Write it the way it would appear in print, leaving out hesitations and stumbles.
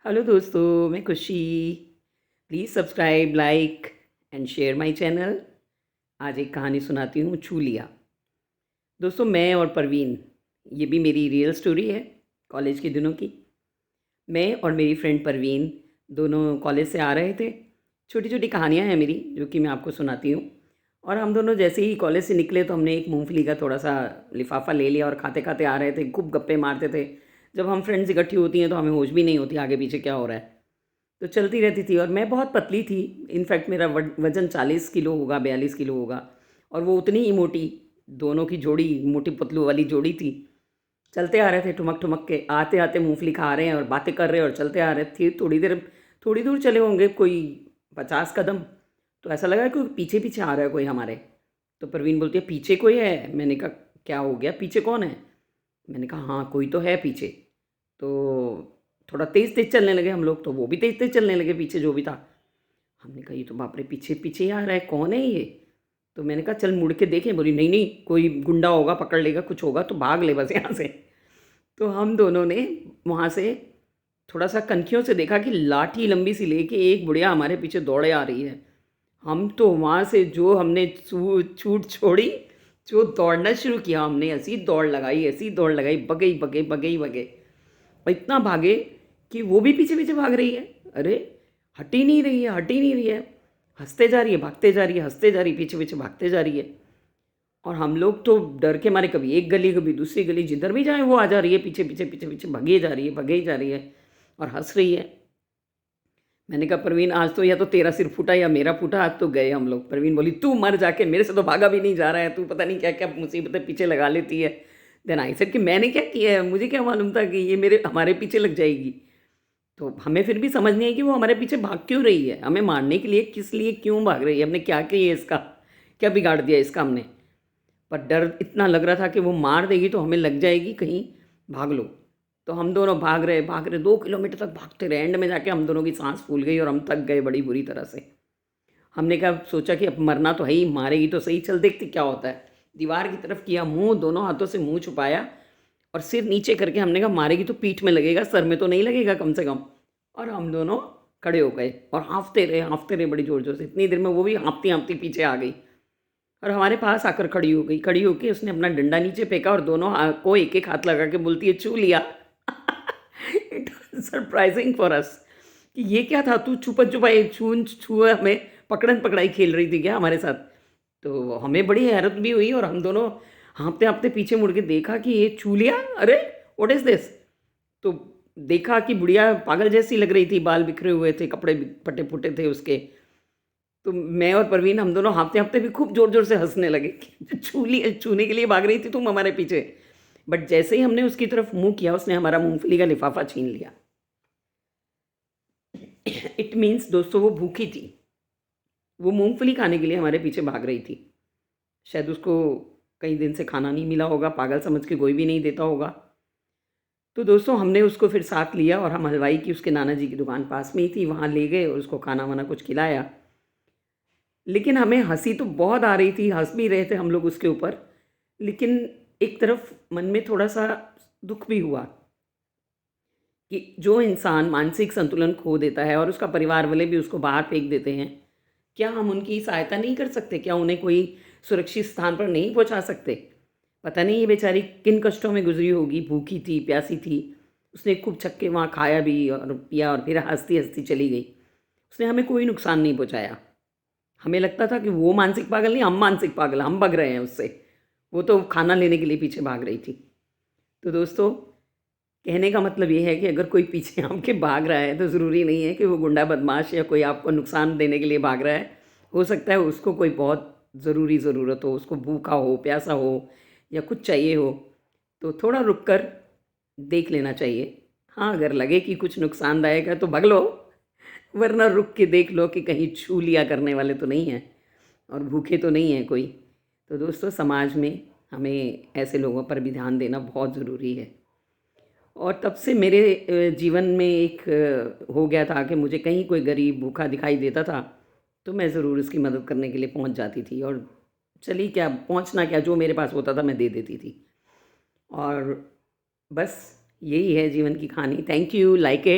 Hello दोस्तों, मैं खुशी। Please subscribe, like and share my channel. आज एक कहानी सुनाती हूँ, छू लिया। दोस्तों, मैं और परवीन, ये भी मेरी रियल स्टोरी है कॉलेज के दिनों की। मैं और मेरी फ्रेंड परवीन दोनों कॉलेज से आ रहे थे। छोटी छोटी कहानियाँ हैं मेरी जो कि मैं आपको सुनाती हूँ। और हम दोनों जैसे ही कॉलेज से निकले तो हमने एक मूंगफली का थोड़ा सा लिफाफा ले लिया और खाते खाते आ रहे थे, खूब गप्पे मारते थे। जब हम फ्रेंड्स इकट्ठी होती हैं तो हमें होश भी नहीं होती आगे पीछे क्या हो रहा है। तो चलती रहती थी और मैं बहुत पतली थी। इनफैक्ट मेरा वज़न 40 किलो होगा, 42 किलो होगा। और वो उतनी ही मोटी। दोनों की जोड़ी, मोटी पतलू वाली जोड़ी थी। चलते आ रहे थे ठुमक ठुमक के, आते आते मूंगफली खा रहे हैं और बातें कर रहे हैं और चलते आ रहे थे। थोड़ी दूर चले होंगे, कोई 50 कदम। तो ऐसा लगा कि पीछे पीछे आ रहा है कोई हमारे। तो परवीन बोलती है, पीछे कोई है? मैंने कहा, क्या हो गया, पीछे कौन है? मैंने कहा, हाँ कोई तो है पीछे। तो थोड़ा तेज़ तेज़ चलने लगे हम लोग, तो वो भी तेज़ तेज़ चलने लगे पीछे जो भी था। हमने कहा, ये तो बाप रे, पीछे पीछे ही आ रहा है, कौन है ये? तो मैंने कहा, चल मुड़ के देखें। बोली, नहीं नहीं, कोई गुंडा होगा, पकड़ लेगा, कुछ होगा तो भाग ले बस यहाँ से। तो हम दोनों ने वहाँ से थोड़ा सा कनखियों से देखा कि लाठी लंबी सी लेके एक बुढ़िया हमारे पीछे दौड़े आ रही है। हम तो वहाँ से जो हमने छूट छोड़ी, जो दौड़ना शुरू किया, हमने ऐसी दौड़ लगाई, भगे भगे भगे भगे। और इतना भागे कि वो भी पीछे पीछे भाग रही है। अरे, हट ही नहीं रही है, हट ही नहीं रही है। हंसते जा रही है, भागते जा रही है, हंसते जा रही है, पीछे पीछे भागते जा रही है। और हम लोग तो डर के मारे, कभी एक गली कभी दूसरी गली, जिधर भी जाए वो आ जा रही है, पीछे पीछे पीछे पीछे भगे जा रही है, भगे जा रही है और हंस रही है। मैंने कहा, परवीन आज तो या तो तेरा सिर फूटा या मेरा फूटा, आज तो गए हम लोग। परवीन बोली, तू मर जाके, मेरे से तो भागा भी नहीं जा रहा है, तू पता नहीं क्या क्या मुसीबतें पीछे लगा लेती है। देन आई सेड कि मैंने क्या किया है, मुझे क्या मालूम था कि ये मेरे हमारे पीछे लग जाएगी। तो हमें फिर भी समझ नहीं आई कि वो हमारे पीछे भाग क्यों रही है, हमें मारने के लिए, किस लिए, क्यों भाग रही है, हमने क्या किया इसका, क्या बिगाड़ दिया इसका हमने। पर डर इतना लग रहा था कि वो मार देगी तो हमें लग जाएगी कहीं, भाग लो। तो हम दोनों भाग रहे 2 किलोमीटर तक भागते रहे। एंड में जाके हम दोनों की सांस फूल गई और हम थक गए बड़ी बुरी तरह से। हमने क्या सोचा कि अब मरना तो है ही, मारेगी तो सही, चल देखते क्या होता है। दीवार की तरफ किया मुंह, दोनों हाथों से मुंह छुपाया और सिर नीचे करके हमने कहा, मारेगी तो पीठ में लगेगा, सर में तो नहीं लगेगा कम से कम। और हम दोनों खड़े हो गए और हाँफते रहे बड़ी ज़ोर ज़ोर से। इतनी देर में वो भी हाँफती हाँफती पीछे आ गई और हमारे पास आकर खड़ी हो गई। खड़ी होके उसने अपना डंडा नीचे फेंका और दोनों को एक एक हाथ लगा के बोलती है, छू लिया। It was surprising for us कि ये क्या था, तू छुपा छुपाई छुआ हमें, पकड़न पकड़ाई खेल रही थी क्या हमारे साथ? तो हमें बड़ी हैरत भी हुई और हम दोनों हाँफते हाँफते पीछे मुड़ के देखा कि ये छू लिया, अरे व्हाट इज़ दिस। तो देखा कि बुढ़िया पागल जैसी लग रही थी, बाल बिखरे हुए थे, कपड़े फटे फुटे थे उसके। तो मैं और परवीन हम दोनों हाँफते-हाँफते भी खूब ज़ोर-ज़ोर से हँसने लगे कि छूने के लिए भाग रही थी तुम हमारे पीछे। बट जैसे ही हमने उसकी तरफ मुँह किया, उसने हमारा मूँगफली का लिफ़ाफ़ा छीन लिया। इट मीन्स दोस्तों, वो भूखी थी। वो मूँगफली खाने के लिए हमारे पीछे भाग रही थी। शायद उसको कई दिन से खाना नहीं मिला होगा, पागल समझ के कोई भी नहीं देता होगा। तो दोस्तों, हमने उसको फिर साथ लिया और हम हलवाई की, उसके नाना जी की दुकान पास में ही थी, वहाँ ले गए और उसको खाना-वाना कुछ खिलाया। लेकिन हमें हँसी तो बहुत आ रही थी, हँस भी रहे थे हम लोग उसके ऊपर। लेकिन एक तरफ मन में थोड़ा-सा दुःख भी हुआ कि जो इंसान मानसिक संतुलन खो देता है और उसका परिवार वाले भी उसको बाहर फेंक देते हैं, क्या हम उनकी सहायता नहीं कर सकते? क्या उन्हें कोई सुरक्षित स्थान पर नहीं पहुँचा सकते? पता नहीं ये बेचारी किन कष्टों में गुज़री होगी, भूखी थी, प्यासी थी। उसने खूब छक के वहाँ खाया भी और पिया और फिर हँसती-हँसती चली गई। उसने हमें कोई नुकसान नहीं पहुँचाया। हमें लगता था कि वो मानसिक पागल नहीं, हम मानसिक पागल, हम भग रहे हैं उससे। वो तो खाना लेने के लिए पीछे भाग रही थी। तो दोस्तों, कहने का मतलब ये है कि अगर कोई पीछे आपके भाग रहा है तो ज़रूरी नहीं है कि वो गुंडा बदमाश या कोई आपको नुकसान देने के लिए भाग रहा है। हो सकता है उसको कोई बहुत ज़रूरी ज़रूरत हो, उसको भूखा हो, प्यासा हो या कुछ चाहिए हो, तो थोड़ा रुक कर देख लेना चाहिए। हाँ, अगर लगे कि कुछ नुकसानदायक है तो भग लो, वरना रुक के देख लो कि कहीं छू लिया करने वाले तो नहीं हैं और भूखे तो नहीं हैं कोई। तो दोस्तों, समाज में हमें ऐसे लोगों पर भी ध्यान देना बहुत ज़रूरी है। और तब से मेरे जीवन में एक हो गया था कि मुझे कहीं कोई गरीब भूखा दिखाई देता था, तो मैं ज़रूर उसकी मदद करने के लिए पहुंच जाती थी। और चलिए, क्या पहुंचना, क्या जो मेरे पास होता था मैं दे देती थी। और बस यही है जीवन की कहानी। Thank you, like it.